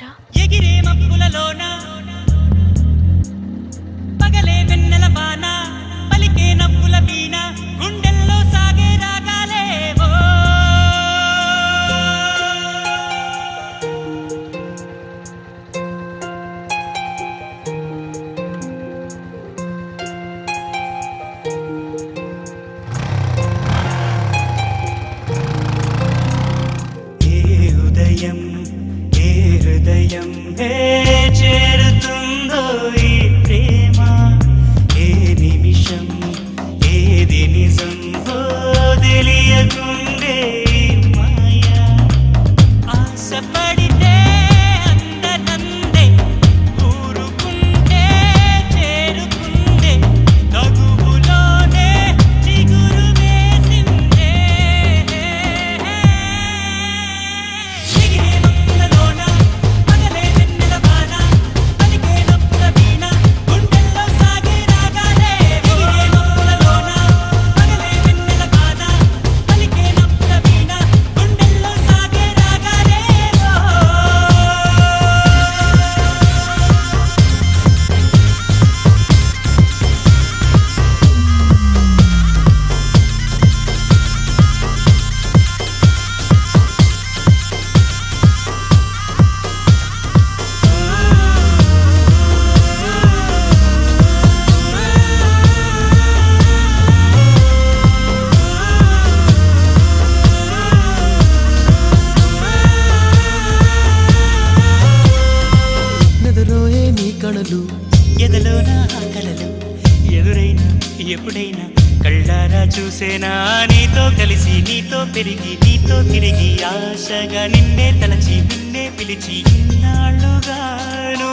రాజా ఎగిరే మబ్బులలోన పగలే వెన్నెల వాన పలికే నవ్వుల వీణ గుండెల్లో సాగే రాగాలేవో ఏ ఉదయం ఏ హృదయం చేరుతుందో ఈ ప్రేమ ఏ నిమిషం ఏది నిజం తెలియకుండే మాయా ఆశపడితే అందనందే ఊరుకుంటే చేరుకుందే తగువులోనే చిగురు వేసిందే ఎగిరే మబ్బులలోన పగలే వెన్నెల వాన పలికే నవ్వుల వీణ గుండెల్లో సాగే రాగాలే ఎగిరే మబ్బులలోన పగలే వెన్నెల వాన పలికే నవ్వుల వీణ గుండెల్లో సాగే రాగాలేవో నెదరోయే నీ కళలు ఎదలోన కలలు ఎదురైనా ఎప్పుడైనా కళ్ళారా చూసేనా నీతో కలిసి నీతో పెరిగి నీతో తిరిగి ఆశగా నిన్నే తలచి నిన్నే పిలిచి ఇన్నాళ్ళుగాను